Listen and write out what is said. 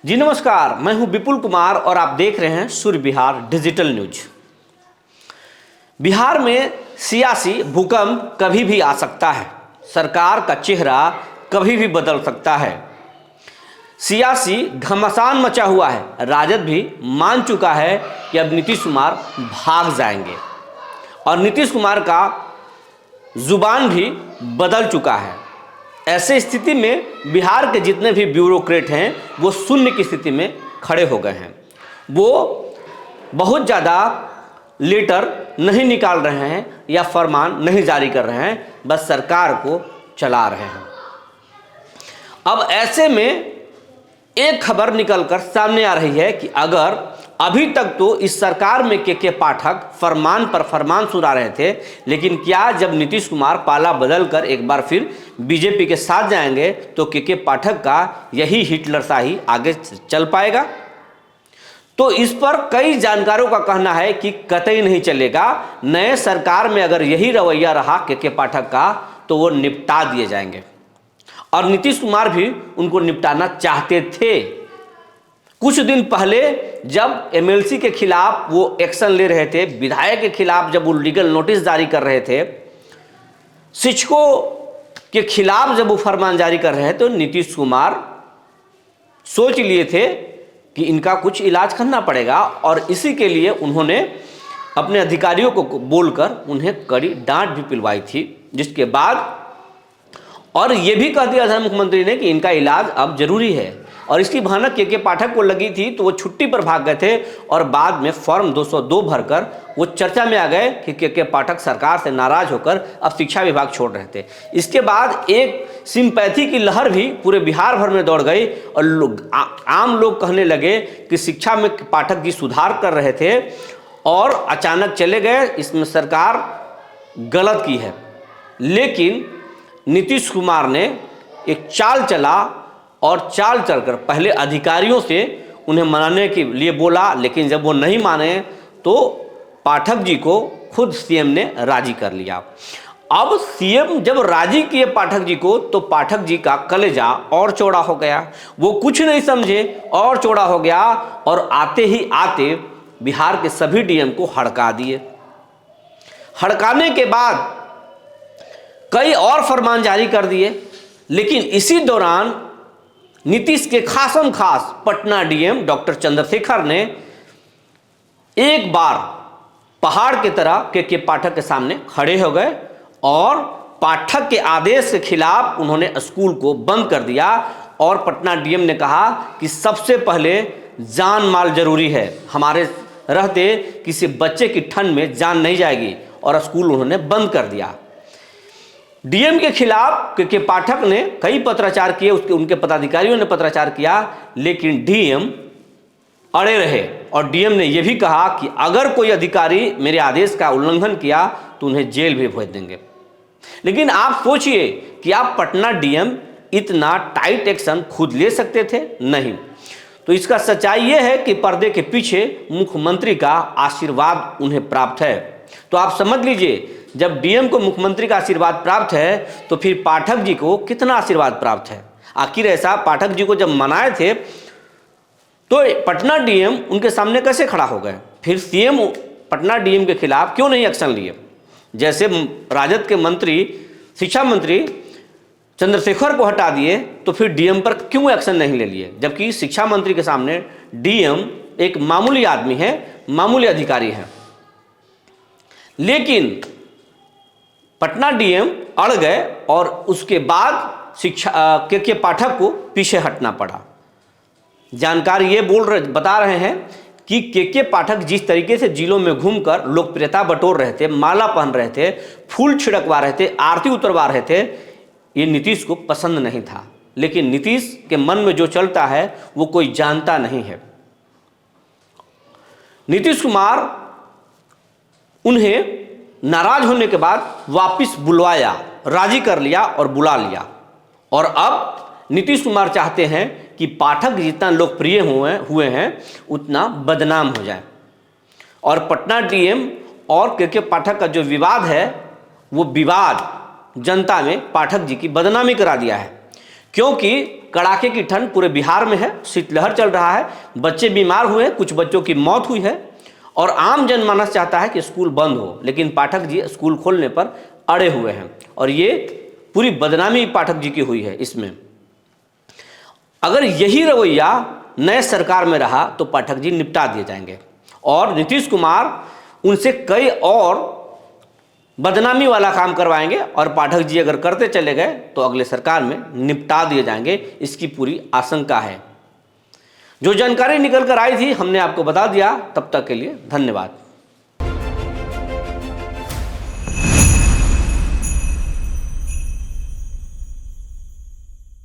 जी नमस्कार, मैं हूं विपुल कुमार और आप देख रहे हैं सूर्य बिहार डिजिटल न्यूज। बिहार में सियासी भूकंप कभी भी आ सकता है। सरकार का चेहरा कभी भी बदल सकता है। सियासी घमासान मचा हुआ है। राजद भी मान चुका है कि अब नीतीश कुमार भाग जाएंगे और नीतीश कुमार का जुबान भी बदल चुका है। ऐसे स्थिति में बिहार के जितने भी ब्यूरोक्रेट हैं वो शून्य की स्थिति में खड़े हो गए हैं। वो बहुत ज़्यादा लेटर नहीं निकाल रहे हैं या फरमान नहीं जारी कर रहे हैं, बस सरकार को चला रहे हैं। अब ऐसे में एक खबर निकलकर सामने आ रही है कि अगर अभी तक तो इस सरकार में के पाठक फरमान पर फरमान सुना रहे थे, लेकिन क्या जब नीतीश कुमार पाला बदल कर एक बार फिर बीजेपी के साथ जाएंगे तो के पाठक का यही हिटलर शाही आगे चल पाएगा? तो इस पर कई जानकारों का कहना है कि कतई नहीं चलेगा। नए सरकार में अगर यही रवैया रहा के पाठक का तो वो निपटा दिए जाएंगे और नीतीश कुमार भी उनको निपटाना चाहते थे। कुछ दिन पहले जब एमएलसी के खिलाफ वो एक्शन ले रहे थे, विधायक के खिलाफ जब वो लीगल नोटिस जारी कर रहे थे, शिक्षकों के खिलाफ जब वो फरमान जारी कर रहे थे, तो नीतीश कुमार सोच लिए थे कि इनका कुछ इलाज करना पड़ेगा और इसी के लिए उन्होंने अपने अधिकारियों को बोलकर उन्हें कड़ी डांट भी पिलवाई थी, जिसके बाद और ये भी कह दिया था मुख्यमंत्री ने कि इनका इलाज अब जरूरी है। और इसकी भनक के पाठक को लगी थी तो वो छुट्टी पर भाग गए थे और बाद में फॉर्म 202 भरकर वो चर्चा में आ गए कि के पाठक सरकार से नाराज होकर अब शिक्षा विभाग छोड़ रहे थे। इसके बाद एक सिंपैथी की लहर भी पूरे बिहार भर में दौड़ गई और आम लोग कहने लगे कि शिक्षा में पाठक जी सुधार कर रहे थे और अचानक चले गए, इसमें सरकार गलत की है। लेकिन नीतीश कुमार ने एक चाल चला और चाल चलकर पहले अधिकारियों से उन्हें मनाने के लिए बोला, लेकिन जब वो नहीं माने तो पाठक जी को खुद सीएम ने राजी कर लिया। अब सीएम जब राजी किए पाठक जी को तो पाठक जी का कलेजा और चौड़ा हो गया। वो कुछ नहीं समझे और चौड़ा हो गया और आते ही आते बिहार के सभी डीएम को हड़का दिए। हड़काने के बाद कई और फरमान जारी कर दिए। लेकिन इसी दौरान नीतीश के खासम खास पटना डीएम डॉक्टर चंद्रशेखर ने एक बार पहाड़ की तरह के पाठक के सामने खड़े हो गए और पाठक के आदेश के खिलाफ उन्होंने स्कूल को बंद कर दिया। और पटना डीएम ने कहा कि सबसे पहले जान माल जरूरी है, हमारे रहते किसी बच्चे की ठंड में जान नहीं जाएगी, और स्कूल उन्होंने बंद कर दिया। डीएम के खिलाफ के पाठक ने कई पत्राचार किए, उनके पदाधिकारियों ने पत्राचार किया, लेकिन डीएम अड़े रहे और डीएम ने यह भी कहा कि अगर कोई अधिकारी मेरे आदेश का उल्लंघन किया तो उन्हें जेल भी भेज देंगे। लेकिन आप सोचिए कि आप पटना डीएम इतना टाइट एक्शन खुद ले सकते थे? नहीं। तो इसका सच्चाई यह है कि पर्दे के पीछे मुख्यमंत्री का आशीर्वाद उन्हें प्राप्त है। तो आप समझ लीजिए, जब डीएम को मुख्यमंत्री का आशीर्वाद प्राप्त है तो फिर पाठक जी को कितना आशीर्वाद प्राप्त है। आखिर ऐसा पाठक जी को जब मनाए थे तो पटना डीएम उनके सामने कैसे खड़ा हो गए? फिर सीएम पटना डीएम के खिलाफ क्यों नहीं एक्शन लिए? जैसे राजद के मंत्री, शिक्षा मंत्री चंद्रशेखर को हटा दिए तो फिर डीएम पर क्यों एक्शन नहीं ले लिए? जबकि शिक्षा मंत्री के सामने डीएम एक मामूली आदमी है, मामूली अधिकारी है। लेकिन पटना डीएम अड़ गए और उसके बाद शिक्षा के पाठक को पीछे हटना पड़ा। जानकार ये बता रहे हैं कि के पाठक जिस तरीके से जिलों में घूमकर लोकप्रियता बटोर रहे थे, माला पहन रहे थे, फूल छिड़कवा रहे थे, आरती उतरवा रहे थे, ये नीतीश को पसंद नहीं था। लेकिन नीतीश के मन में जो चलता है वो कोई जानता नहीं है। नीतीश कुमार उन्हें नाराज होने के बाद वापस बुलवाया, राजी कर लिया और बुला लिया। और अब नीतीश कुमार चाहते हैं कि पाठक जितना लोकप्रिय हुए हैं उतना बदनाम हो जाए। और पटना डीएम और के पाठक का जो विवाद है वो विवाद जनता में पाठक जी की बदनामी करा दिया है। क्योंकि कड़ाके की ठंड पूरे बिहार में है, शीतलहर चल रहा है, बच्चे बीमार हुए हैं, कुछ बच्चों की मौत हुई है और आम जनमानस चाहता है कि स्कूल बंद हो, लेकिन पाठक जी स्कूल खोलने पर अड़े हुए हैं और ये पूरी बदनामी पाठक जी की हुई है। इसमें अगर यही रवैया नए सरकार में रहा तो पाठक जी निपटा दिए जाएंगे और नीतीश कुमार उनसे कई और बदनामी वाला काम करवाएंगे और पाठक जी अगर करते चले गए तो अगले सरकार में निपटा दिए जाएंगे, इसकी पूरी आशंका है। जो जानकारी निकल कर आई थी हमने आपको बता दिया। तब तक के लिए धन्यवाद।